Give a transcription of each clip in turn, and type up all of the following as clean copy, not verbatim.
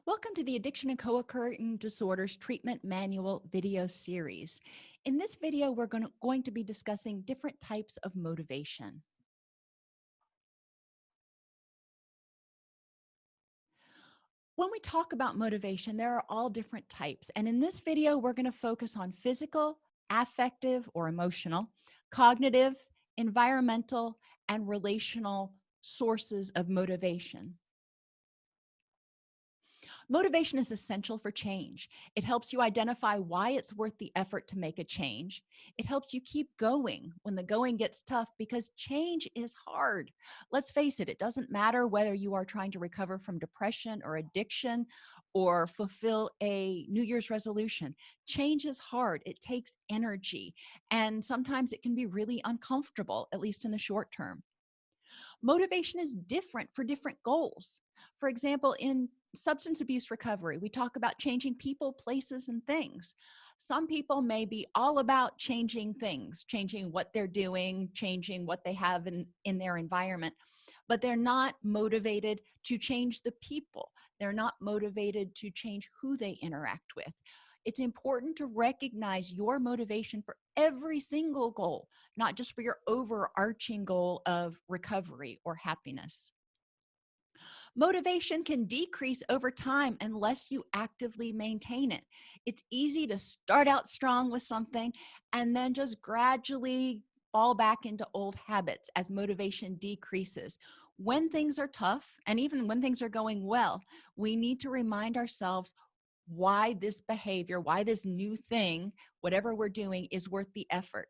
Welcome to the Addiction and Co-occurring Disorders Treatment Manual video series. In this video, we're going to be discussing different types of motivation. When we talk about motivation, there are all different types. And in this video, we're going to focus on physical, affective or emotional, cognitive, environmental, and relational sources of motivation. Motivation is essential for change. It helps you identify why it's worth the effort to make a change. It helps you keep going when the going gets tough because change is hard. Let's face it, it doesn't matter whether you are trying to recover from depression or addiction or fulfill a New Year's resolution. Change is hard. It takes energy, and sometimes it can be really uncomfortable, at least in the short term. Motivation is different for different goals. For example, in substance abuse recovery, we talk about changing people, places, and things. Some people may be all about changing things, changing what they're doing, changing what they have in their environment, but they're not motivated to change the people. They're not motivated to change who they interact with. It's important to recognize your motivation for every single goal, not just for your overarching goal of recovery or happiness. Motivation can decrease over time unless you actively maintain it. It's easy to start out strong with something and then just gradually fall back into old habits as motivation decreases. When things are tough, and even when things are going well, we need to remind ourselves why this behavior, why this new thing, whatever we're doing, is worth the effort.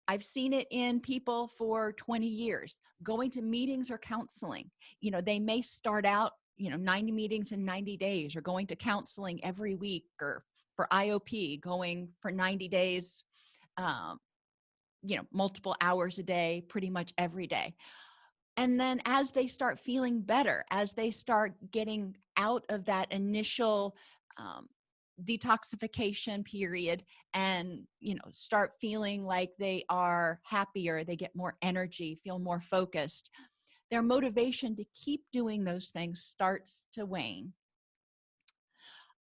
I've seen it in people for 20 years, going to meetings or counseling. They may start out, 90 meetings in 90 days, or going to counseling every week, or for IOP, going for 90 days, multiple hours a day, pretty much every day. And then as they start feeling better, as they start getting out of that initial detoxification period and, start feeling like they are happier, they get more energy, feel more focused, their motivation to keep doing those things starts to wane.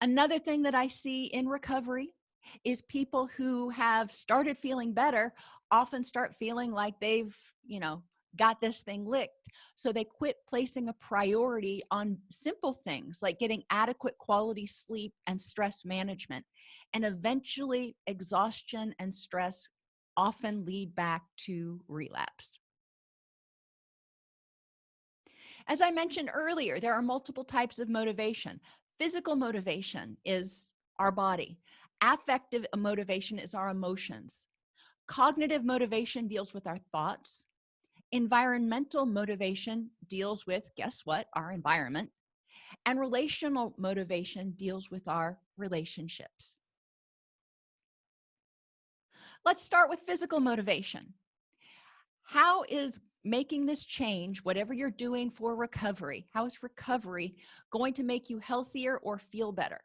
Another thing that I see in recovery is people who have started feeling better often start feeling like they've, got this thing licked. So they quit placing a priority on simple things like getting adequate quality sleep and stress management. And eventually, exhaustion and stress often lead back to relapse. As I mentioned earlier, there are multiple types of motivation. Physical motivation is our body. Affective motivation is our emotions. Cognitive motivation deals with our thoughts. Environmental motivation deals with, guess what, our environment. And relational motivation deals with our relationships. Let's start with physical motivation. How is making this change, whatever you're doing for recovery, how is recovery going to make you healthier or feel better?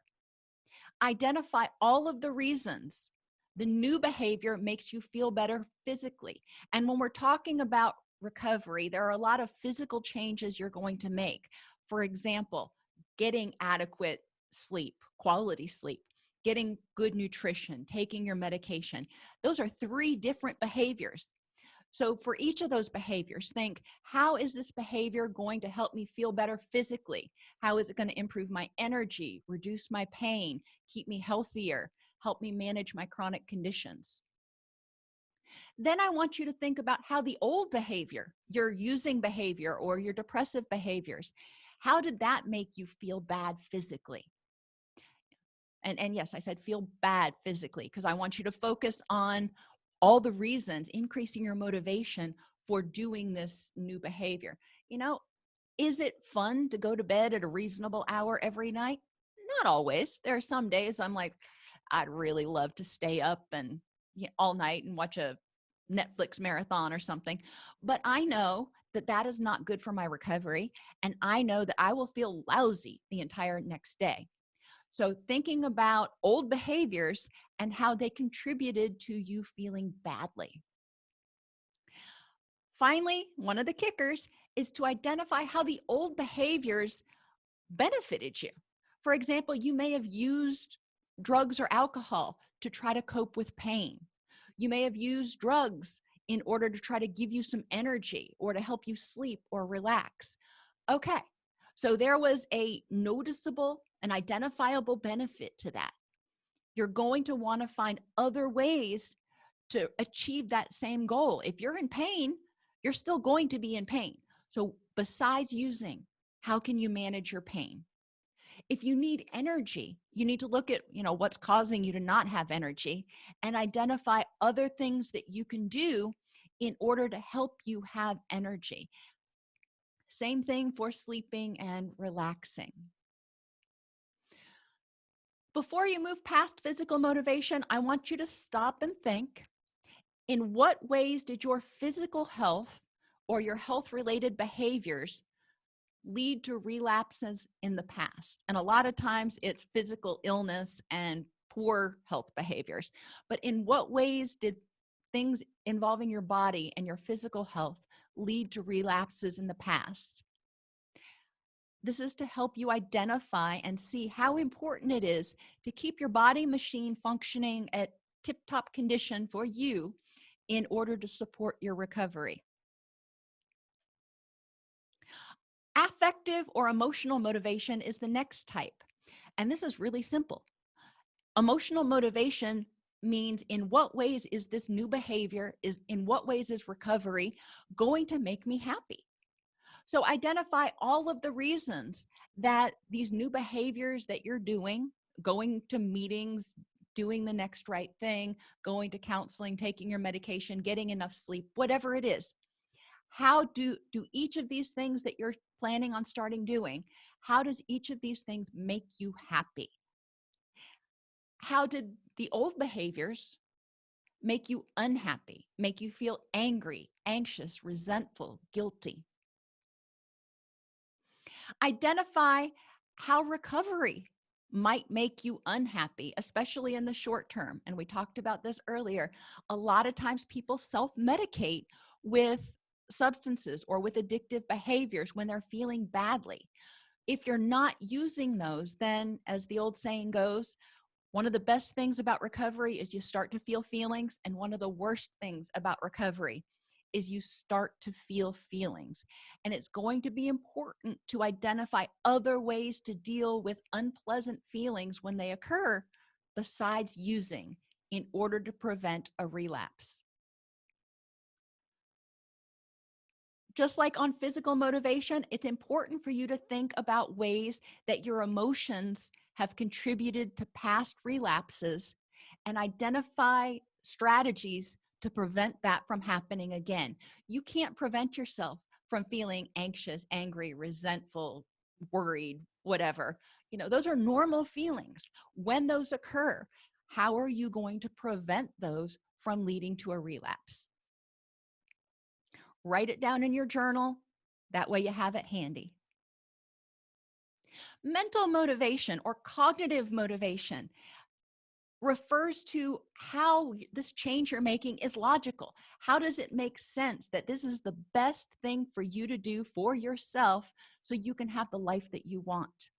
Identify all of the reasons the new behavior makes you feel better physically. And when we're talking about recovery, there are a lot of physical changes you're going to make. For example, getting adequate sleep, quality sleep, getting good nutrition, taking your medication. Those are 3 different behaviors. So for each of those behaviors, think, how is this behavior going to help me feel better physically? How is it going to improve my energy, reduce my pain, keep me healthier, help me manage my chronic conditions? Then I want you to think about how the old behavior, your using behavior or your depressive behaviors, how did that make you feel bad physically? And yes, I said feel bad physically because I want you to focus on all the reasons, increasing your motivation for doing this new behavior. Is it fun to go to bed at a reasonable hour every night? Not always. There are some days I'm like, I'd really love to stay up and all night and watch a Netflix marathon or something. But I know that that is not good for my recovery. And I know that I will feel lousy the entire next day. So, thinking about old behaviors and how they contributed to you feeling badly. Finally, one of the kickers is to identify how the old behaviors benefited you. For example, you may have used drugs or alcohol to try to cope with pain. You may have used drugs in order to try to give you some energy or to help you sleep or relax. Okay, so there was a noticeable and identifiable benefit to that. You're going to want to find other ways to achieve that same goal. If you're in pain, you're still going to be in pain. So, besides using, how can you manage your pain? If you need energy, you need to look at, what's causing you to not have energy and identify other things that you can do in order to help you have energy. Same thing for sleeping and relaxing. Before you move past physical motivation, I want you to stop and think, in what ways did your physical health or your health-related behaviors lead to relapses in the past? And a lot of times it's physical illness and poor health behaviors. But in what ways did things involving your body and your physical health lead to relapses in the past? This is to help you identify and see how important it is to keep your body machine functioning at tip-top condition for you in order to support your recovery. Affective or emotional motivation is the next type. And this is really simple. Emotional motivation means, in what ways is this new behavior, in what ways is recovery going to make me happy? So identify all of the reasons that these new behaviors that you're doing, going to meetings, doing the next right thing, going to counseling, taking your medication, getting enough sleep, whatever it is. How do each of these things that you're planning on starting doing, how does each of these things make you happy? How did the old behaviors make you unhappy, make you feel angry, anxious, resentful, guilty? Identify how recovery might make you unhappy, especially in the short term. And we talked about this earlier. A lot of times people self-medicate with substances or with addictive behaviors when they're feeling badly. If you're not using those, then, as the old saying goes, one of the best things about recovery is you start to feel feelings, and one of the worst things about recovery is you start to feel feelings. And it's going to be important to identify other ways to deal with unpleasant feelings when they occur besides using, in order to prevent a relapse. Just like on physical motivation, it's important for you to think about ways that your emotions have contributed to past relapses and identify strategies to prevent that from happening again. You can't prevent yourself from feeling anxious, angry, resentful, worried, whatever. Those are normal feelings. When those occur, how are you going to prevent those from leading to a relapse? Write it down in your journal. That way you have it handy. Mental motivation or cognitive motivation refers to how this change you're making is logical. How does it make sense that this is the best thing for you to do for yourself so you can have the life that you want?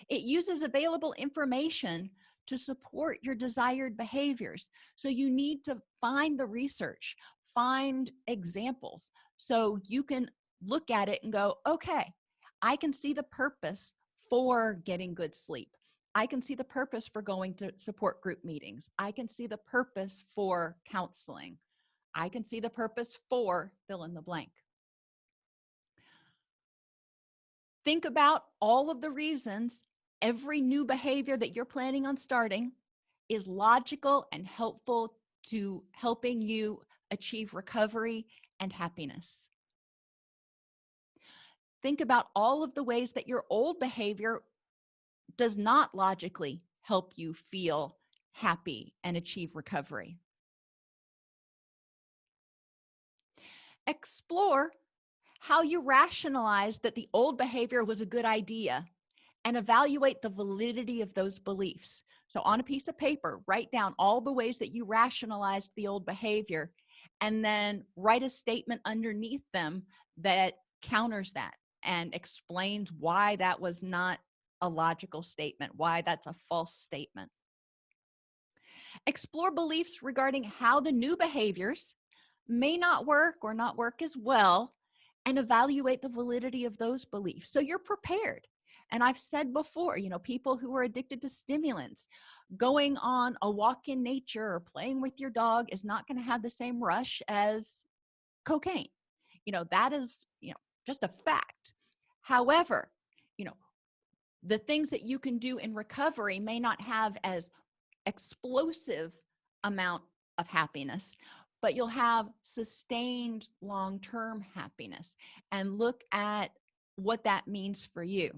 It uses available information to support your desired behaviors. So you need to find the research, find examples, so you can look at it and go, okay, I can see the purpose for getting good sleep. I can see the purpose for going to support group meetings. I can see the purpose for counseling. I can see the purpose for fill in the blank. Think about all of the reasons every new behavior that you're planning on starting is logical and helpful to helping you achieve recovery and happiness. Think about all of the ways that your old behavior does not logically help you feel happy and achieve recovery. Explore how you rationalize that the old behavior was a good idea and evaluate the validity of those beliefs. So on a piece of paper, write down all the ways that you rationalized the old behavior, and then write a statement underneath them that counters that and explains why that was not a logical statement, why that's a false statement. Explore beliefs regarding how the new behaviors may not work or not work as well, and evaluate the validity of those beliefs so you're prepared. And I've said before, people who are addicted to stimulants, going on a walk in nature or playing with your dog is not going to have the same rush as cocaine. That is, just a fact. However, you know, the things that you can do in recovery may not have as explosive amount of happiness, but you'll have sustained long-term happiness. And look at what that means for you.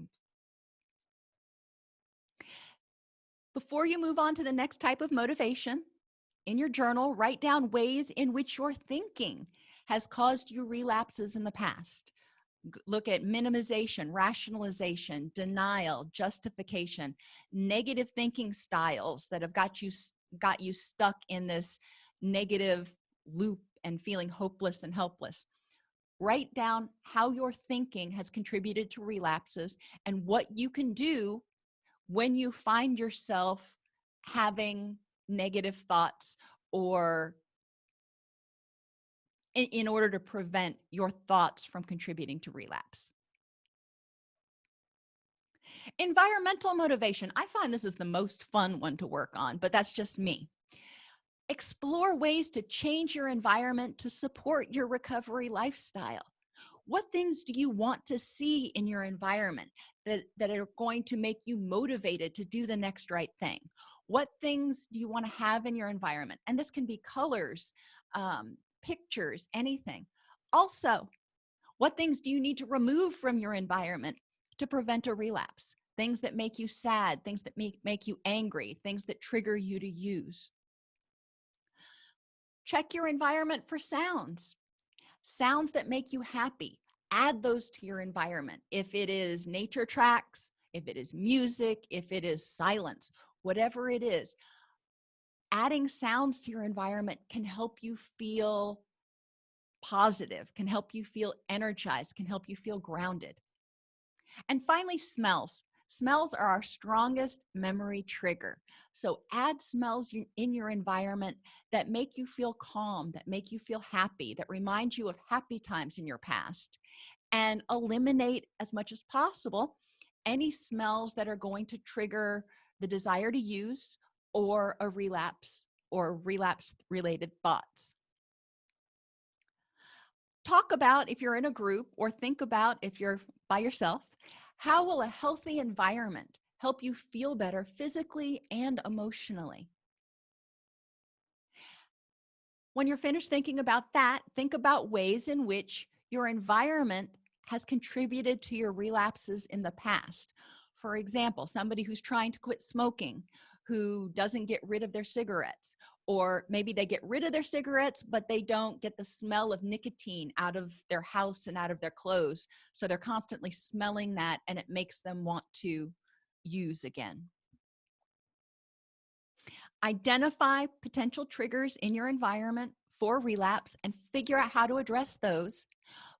Before you move on to the next type of motivation, in your journal, write down ways in which your thinking has caused you relapses in the past. Look at minimization, rationalization, denial, justification, negative thinking styles that have got you stuck in this negative loop and feeling hopeless and helpless. Write down how your thinking has contributed to relapses and what you can do when you find yourself having negative thoughts, or in order to prevent your thoughts from contributing to relapse. Environmental motivation. I find this is the most fun one to work on, but that's just me. Explore ways to change your environment to support your recovery lifestyle. What things do you want to see in your environment that are going to make you motivated to do the next right thing? What things do you want to have in your environment? And this can be colors, pictures, anything. Also, what things do you need to remove from your environment to prevent a relapse? Things that make you sad, things that make you angry, things that trigger you to use. Check your environment for sounds. Sounds that make you happy. Add those to your environment. If it is nature tracks, if it is music, if it is silence, whatever it is, adding sounds to your environment can help you feel positive, can help you feel energized, can help you feel grounded. And finally, smells. Smells are our strongest memory trigger. So add smells in your environment that make you feel calm, that make you feel happy, that remind you of happy times in your past, and eliminate as much as possible any smells that are going to trigger the desire to use or a relapse or relapse-related thoughts. Talk about if you're in a group, or think about if you're by yourself, how will a healthy environment help you feel better physically and emotionally? When you're finished thinking about that, think about ways in which your environment has contributed to your relapses in the past. For example, somebody who's trying to quit smoking, who doesn't get rid of their cigarettes, or maybe they get rid of their cigarettes, but they don't get the smell of nicotine out of their house and out of their clothes. So they're constantly smelling that, and it makes them want to use again. Identify potential triggers in your environment for relapse and figure out how to address those.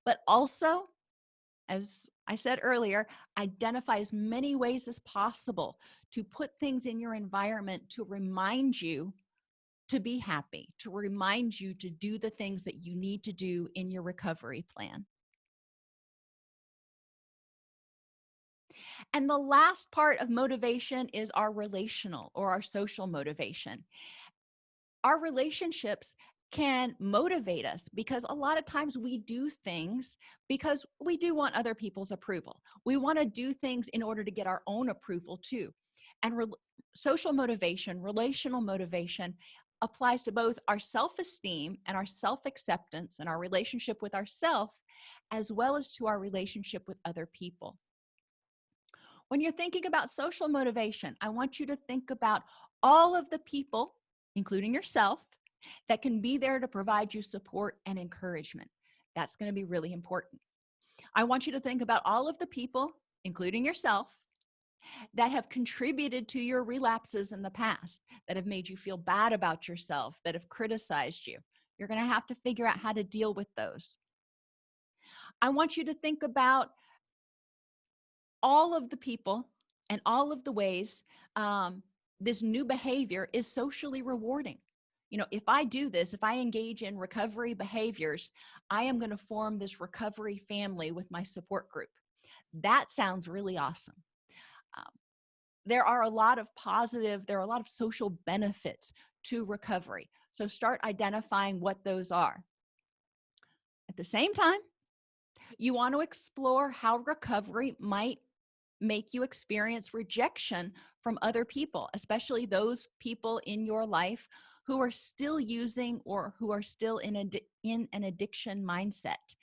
But also, as I said earlier, identify as many ways as possible to put things in your environment to remind you to be happy, to remind you to do the things that you need to do in your recovery plan. And the last part of motivation is our relational or our social motivation. Our relationships can motivate us because a lot of times we do things because we do want other people's approval. We want to do things in order to get our own approval too. And social motivation, relational motivation applies to both our self-esteem and our self-acceptance and our relationship with ourselves, as well as to our relationship with other people. When you're thinking about social motivation, I want you to think about all of the people, including yourself, that can be there to provide you support and encouragement. That's going to be really important. I want you to think about all of the people, including yourself, that have contributed to your relapses in the past, that have made you feel bad about yourself, that have criticized you. You're going to have to figure out how to deal with those. I want you to think about all of the people and all of the ways this new behavior is socially rewarding. You know, if I do this, if I engage in recovery behaviors, I am going to form this recovery family with my support group. That sounds really awesome. Um, there are a lot of social benefits to recovery. So start identifying what those are. At the same time, you want to explore how recovery might make you experience rejection from other people, especially those people in your life who are still using or who are still in an addiction mindset,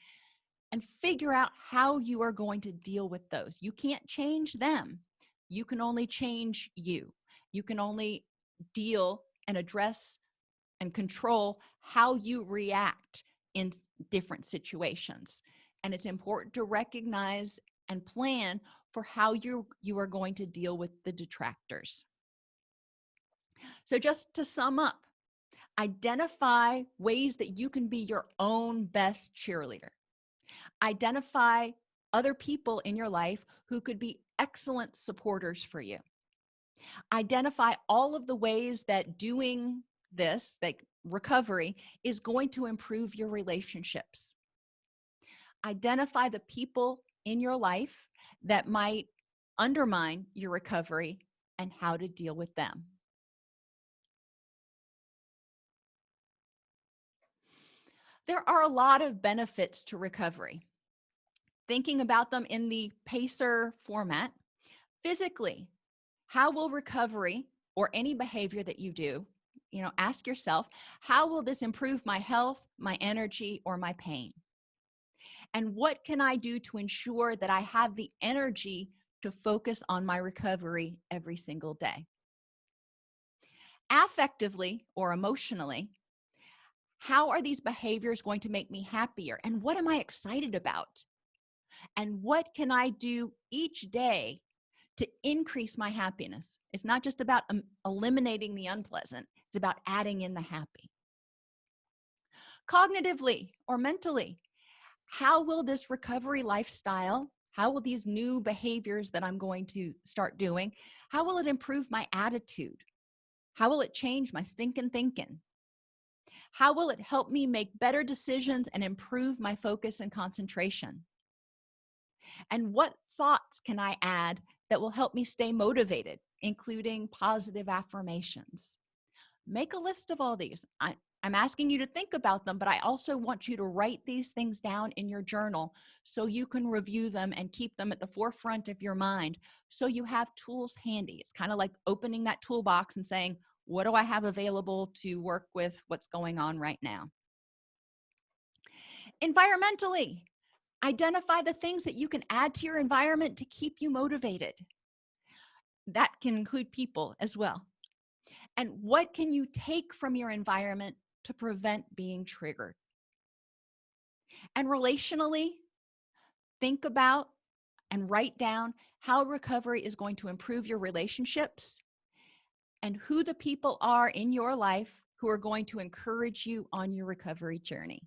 and figure out how you are going to deal with those. You can't change them. You can only change you. You can only deal and address and control how you react in different situations. And it's important to recognize and plan for how you are going to deal with the detractors. So just to sum up, identify ways that you can be your own best cheerleader. Identify other people in your life who could be excellent supporters for you. Identify all of the ways that doing this, like recovery, is going to improve your relationships. Identify the people in your life that might undermine your recovery and how to deal with them. There are a lot of benefits to recovery. Thinking about them in the PACER format, physically, how will recovery or any behavior that you do, ask yourself, how will this improve my health, my energy, or my pain? And what can I do to ensure that I have the energy to focus on my recovery every single day? Affectively or emotionally, how are these behaviors going to make me happier? And what am I excited about? And what can I do each day to increase my happiness? It's not just about eliminating the unpleasant, it's about adding in the happy. Cognitively or mentally, how will this recovery lifestyle, how will these new behaviors that I'm going to start doing, how will it improve my attitude? How will it change my stinking thinking? How will it help me make better decisions and improve my focus and concentration? And what thoughts can I add that will help me stay motivated, including positive affirmations? Make a list of all these. I'm asking you to think about them, but I also want you to write these things down in your journal so you can review them and keep them at the forefront of your mind so you have tools handy. It's kind of like opening that toolbox and saying, what do I have available to work with what's going on right now? Environmentally, identify the things that you can add to your environment to keep you motivated. That can include people as well. And what can you take from your environment to prevent being triggered? And relationally, think about and write down how recovery is going to improve your relationships and who the people are in your life who are going to encourage you on your recovery journey.